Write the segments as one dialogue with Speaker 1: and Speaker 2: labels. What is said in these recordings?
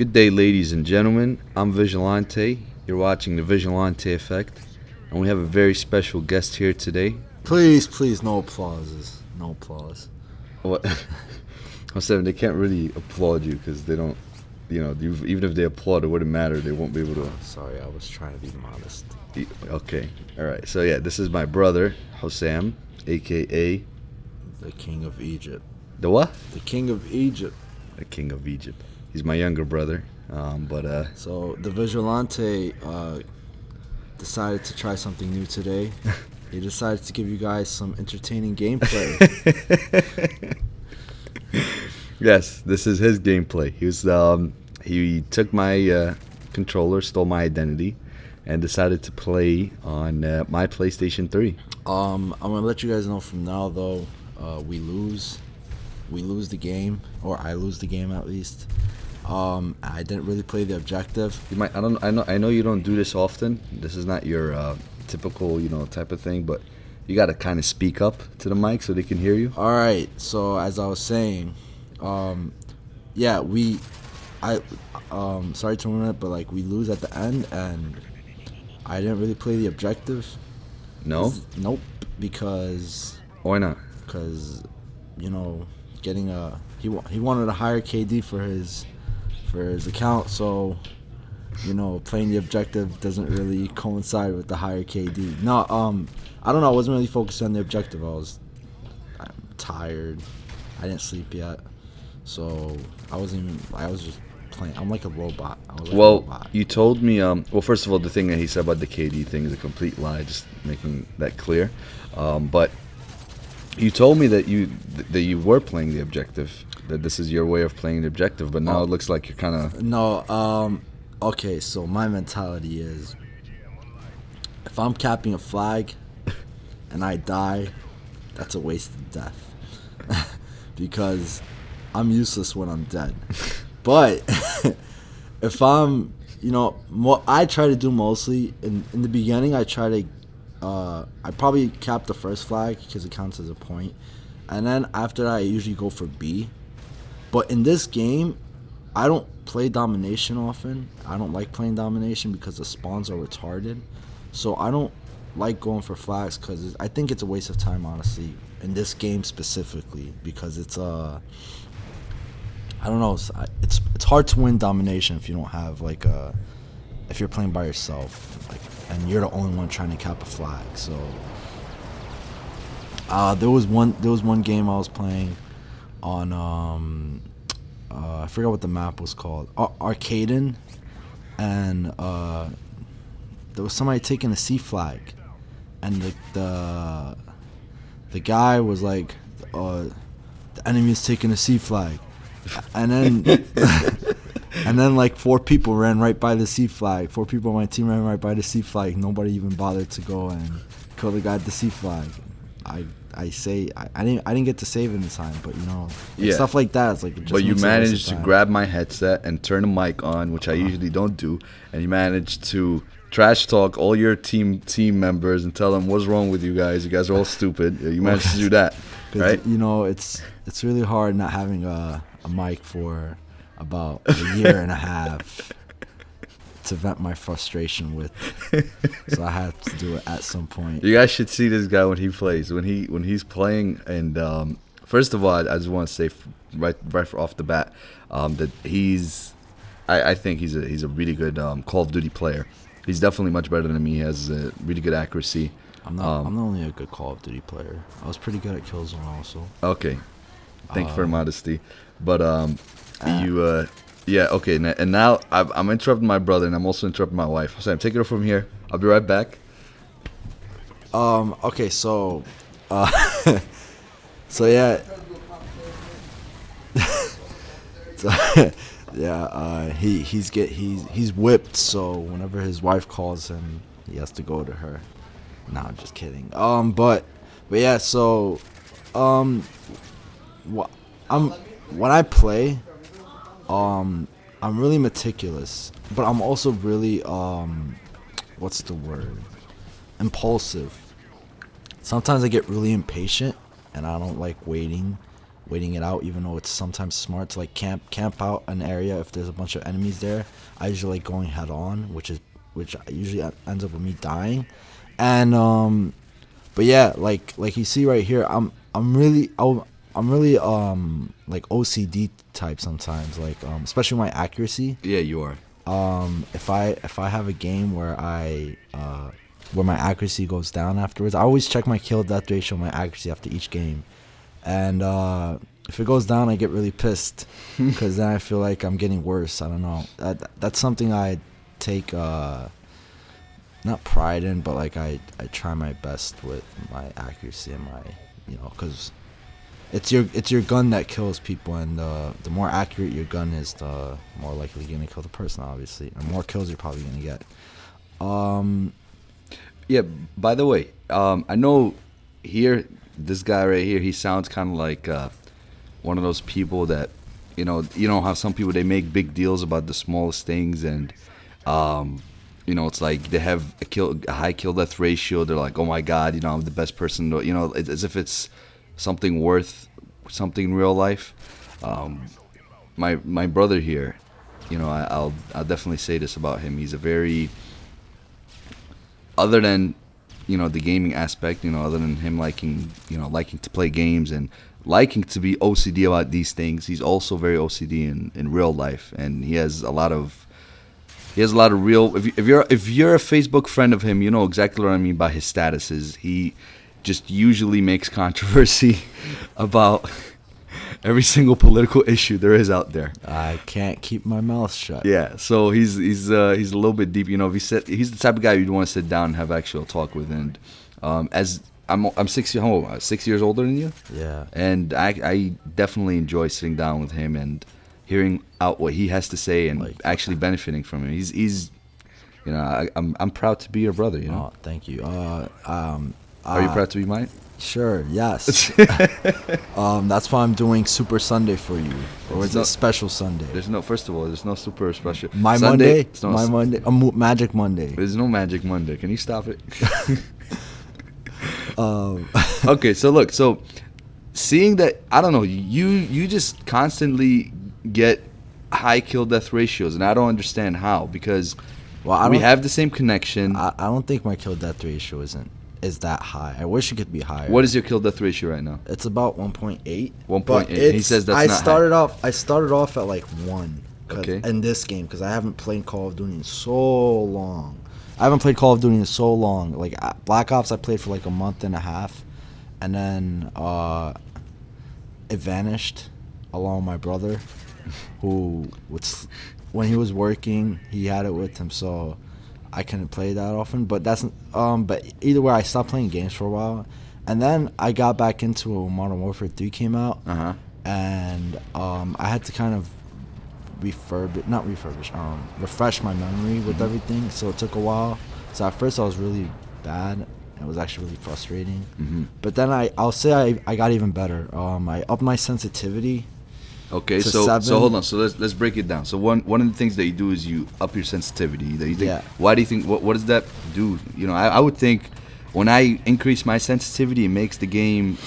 Speaker 1: Good day, ladies and gentlemen. I'm Vigilante. You're watching the Vigilante Effect, and we have a very special guest here today.
Speaker 2: Please, no applauses. No applause.
Speaker 1: What? I'm saying they can't really applaud you because they don't, even if they applaud, it wouldn't matter. They won't be able to.
Speaker 2: Sorry, I was trying to be modest.
Speaker 1: Okay, all right. So yeah, this is my brother, Hosam, aka
Speaker 2: The King of Egypt.
Speaker 1: the what?
Speaker 2: The King of Egypt.
Speaker 1: The King of Egypt. He's my younger brother,
Speaker 2: So the Vigilante decided to try something new today. He decided to give you guys some entertaining gameplay.
Speaker 1: Yes, this is his gameplay. He took my controller, stole my identity, and decided to play on my PlayStation 3.
Speaker 2: I'm gonna let you guys know from now though, we lose the game, or I lose the game at least. I didn't really play the objective.
Speaker 1: I know you don't do this often. This is not your typical, type of thing, but you got to kind of speak up to the mic so they can hear you.
Speaker 2: All right. So as I was saying, yeah, sorry to ruin it, but like we lose at the end, and I didn't really play the objective.
Speaker 1: No?
Speaker 2: Nope. Because
Speaker 1: Why not?
Speaker 2: getting he wanted a higher KD for his account, so playing the objective doesn't really coincide with the higher KD. No, I don't know. I wasn't really focused on the objective. I'm tired. I didn't sleep yet, so I was just playing. I'm like a robot.
Speaker 1: You told me. Well, first of all, the thing that he said about the KD thing is a complete lie. Just making that clear. But you told me that you were playing the objective. That this is your way of playing the objective. But now it looks like you're kind of.
Speaker 2: No. Okay. So my mentality is, if I'm capping a flag, and I die, that's a wasted death. Because I'm useless when I'm dead. But if I'm, what I try to do mostly in the beginning, I probably cap the first flag because it counts as a point, and then after that, I usually go for B. But in this game, I don't play domination often. I don't like playing domination because the spawns are retarded. So I don't like going for flags because I think it's a waste of time, honestly, in this game specifically, because it's I don't know, it's hard to win domination if you don't have if you're playing by yourself, and you're the only one trying to cap a flag. So there was one game I was playing on I forgot what the map was called, Arcaden, and there was somebody taking a C flag, and the guy was like, the enemy is taking a C flag, and then like 4 people ran right by the C flag. 4 people on my team ran right by the C flag. Nobody even bothered to go and kill the guy at the C flag. I didn't get to save in time, but stuff like that. It's like.
Speaker 1: But you managed to grab my headset and turn the mic on, which I usually don't do, and you managed to trash talk all your team members and tell them what's wrong with you guys. You guys are all stupid. You managed to do that, right?
Speaker 2: It's really hard not having a mic for about a year and a half to vent my frustration with. So I had to do it at some point.
Speaker 1: You guys should see this guy when he plays. When he's playing, and first of all, I just want to say right off the bat that I think he's a really good Call of Duty player. He's definitely much better than me. He has really good accuracy.
Speaker 2: I'm not only a good Call of Duty player. I was pretty good at Killzone also.
Speaker 1: Okay, thank you for modesty. But yeah, okay. And now I'm interrupting my brother, and I'm also interrupting my wife. So I'm taking it from here. I'll be right back.
Speaker 2: Okay, so so yeah. He's whipped, so whenever his wife calls him, he has to go to her. No, I'm just kidding. But yeah, so when I play, I'm really meticulous, but I'm also really what's the word? Impulsive. Sometimes I get really impatient, and I don't like waiting waiting it out, even though it's sometimes smart to like camp out an area if there's a bunch of enemies there. I usually like going head on, which usually ends up with me dying. And but yeah, like you see right here, I'm really like OCD type sometimes, like especially my accuracy.
Speaker 1: Yeah, you are.
Speaker 2: If I have a game where where my accuracy goes down afterwards, I always check my kill death ratio, my accuracy after each game, and if it goes down, I get really pissed because then I feel like I'm getting worse. I don't know. That's something I take not pride in, but like I try my best with my accuracy and my, because it's your gun that kills people, and the more accurate your gun is, the more likely you're gonna kill the person, obviously, and more kills you're probably gonna get.
Speaker 1: Yeah. By the way, I know here this guy right here, he sounds kind of like one of those people that you know how some people, they make big deals about the smallest things, and it's like they have a high kill death ratio. They're like, oh my god, I'm the best person. As if it's something worth something in real life. My brother here, I'll definitely say this about him. He's a very, other than the gaming aspect, other than him liking to play games and liking to be OCD about these things, he's also very OCD in real life, and he has a lot of real. If you're a Facebook friend of him, you know exactly what I mean by his statuses. He just usually makes controversy about every single political issue there is out there.
Speaker 2: I can't keep my mouth shut.
Speaker 1: Yeah, so he's a little bit deep. If he's the type of guy you'd want to sit down and have actual talk with. And as I'm 6 years older than you.
Speaker 2: Yeah.
Speaker 1: And I definitely enjoy sitting down with him and hearing out what he has to say and actually benefiting from him. He's I'm proud to be your brother.
Speaker 2: Oh, thank you.
Speaker 1: Are you proud to be mine?
Speaker 2: Sure. Yes. That's why I'm doing Super Sunday for you, or is it Special Sunday?
Speaker 1: First of all, there's no super special.
Speaker 2: My
Speaker 1: Sunday,
Speaker 2: Monday. Monday. Magic Monday.
Speaker 1: There's no Magic Monday. Can you stop it? Okay, so look, seeing that, I don't know, you just constantly get high kill death ratios, and I don't understand how, because we have the same connection.
Speaker 2: I don't think my kill death ratio is that high. I wish it could be higher.
Speaker 1: What is your kill death ratio right now?
Speaker 2: It's about 1.8.
Speaker 1: 1.8. He says that's not high.
Speaker 2: I started off at like 1.
Speaker 1: Okay.
Speaker 2: In this game, because I haven't played Call of Duty in so long. Like Black Ops, I played for like a month and a half, and then it vanished along with my brother, who when he was working, he had it with him, so I couldn't play that often. But but either way, I stopped playing games for a while, and then I got back into it when Modern Warfare 3 came out, and I had to kind of refresh my memory with everything, so it took a while. So at first I was really bad. It was actually really frustrating. But then I'll say I got even better. I upped my sensitivity.
Speaker 1: Okay, so hold on. So let's break it down. So one of the things that you do is you up your sensitivity. That you think,
Speaker 2: yeah.
Speaker 1: Why do you think? What does that do? I would think when I increase my sensitivity, it makes the game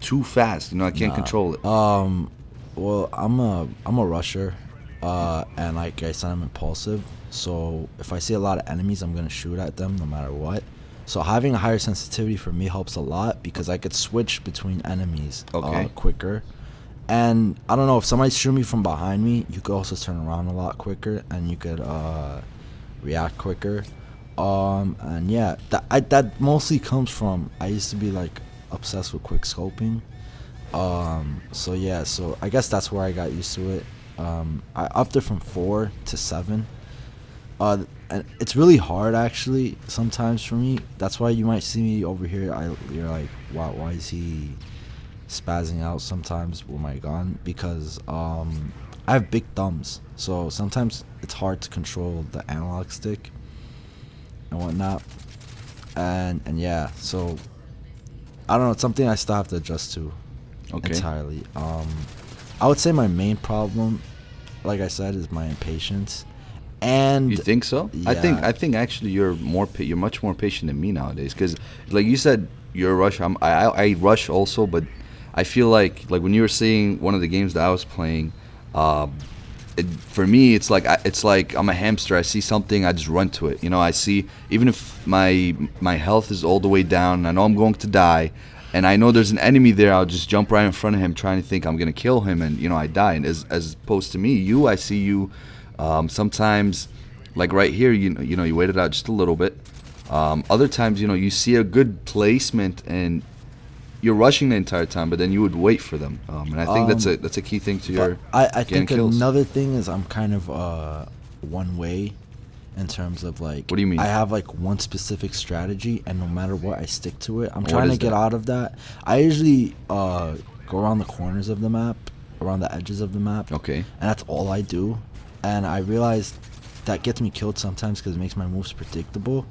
Speaker 1: too fast. I can't control it.
Speaker 2: Well, I'm a rusher, and like I said, I'm impulsive. So if I see a lot of enemies, I'm gonna shoot at them no matter what. So having a higher sensitivity for me helps a lot, because I could switch between enemies quicker. And I don't know, if somebody's shooting me from behind me, you could also turn around a lot quicker, and you could react quicker. And yeah, that mostly comes from, I used to be like obsessed with quick scoping. So I guess that's where I got used to it. I upped it from 4 to 7. And it's really hard actually sometimes for me. That's why you might see me over here. You're like, wow, why is he spazzing out sometimes with my gun? Because I have big thumbs, so sometimes it's hard to control the analog stick and whatnot. And yeah, so I don't know. It's something I still have to adjust to entirely. I would say my main problem, like I said, is my impatience. And
Speaker 1: you think so?
Speaker 2: Yeah.
Speaker 1: I think actually you're much more patient than me nowadays. Because like you said, you're a rush. I rush also, but I feel like when you were seeing one of the games that I was playing, for me it's like I'm a hamster. I see something, I just run to it. I see, even if my health is all the way down and I know I'm going to die, and I know there's an enemy there, I'll just jump right in front of him trying to think I'm gonna kill him, and I die. And as opposed to me, I see you sometimes, like right here, you wait it out just a little bit. Other times, you see a good placement and you're rushing the entire time, but then you would wait for them. And I think that's a key thing to your
Speaker 2: I
Speaker 1: getting
Speaker 2: think
Speaker 1: kills.
Speaker 2: another thing is I'm kind of one way in terms of like.
Speaker 1: What do you mean?
Speaker 2: I have like one specific strategy, and no matter what, I stick to it. I'm
Speaker 1: What
Speaker 2: trying to
Speaker 1: is
Speaker 2: get
Speaker 1: that?
Speaker 2: out of that. I usually go around the corners of the map, around the edges of the map.
Speaker 1: Okay.
Speaker 2: And that's all I do. And I realized that gets me killed sometimes because it makes my moves predictable.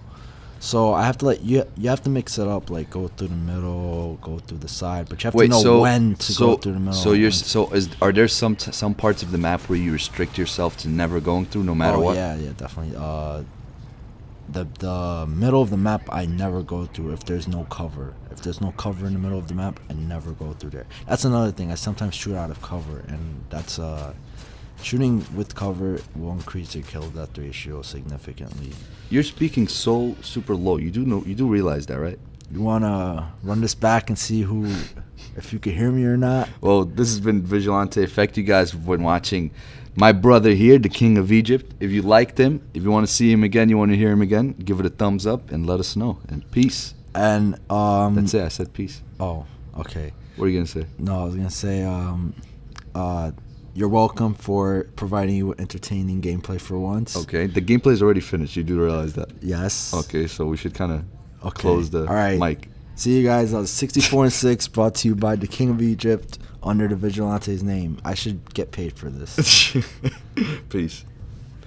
Speaker 2: So I have to you have to mix it up, like go through the middle, go through the side, but you have to know when to go through the middle.
Speaker 1: Are there some parts of the map where you restrict yourself to never going through no matter what?
Speaker 2: Yeah, definitely. The middle of the map I never go through if there's no cover. If there's no cover in the middle of the map, I never go through there. That's another thing. I sometimes shoot out of cover, and that's shooting with cover will increase your kill death ratio significantly.
Speaker 1: You're speaking so super low. You do realize that, right?
Speaker 2: You wanna run this back and see if you can hear me or not?
Speaker 1: Well, this has been Vigilante Effect. You guys have been watching my brother here, the King of Egypt. If you liked him, if you want to see him again, you want to hear him again, give it a thumbs up and let us know. And peace.
Speaker 2: And
Speaker 1: that's it. I said peace.
Speaker 2: Oh, okay.
Speaker 1: What are you gonna say?
Speaker 2: No, I was gonna say you're welcome for providing you with entertaining gameplay for once.
Speaker 1: Okay, the gameplay is already finished. You do realize that?
Speaker 2: Yes.
Speaker 1: Okay, so we should kind of close the mic.
Speaker 2: See you guys on 64 and 6, brought to you by the King of Egypt under the Vigilante's name. I should get paid for this.
Speaker 1: Peace.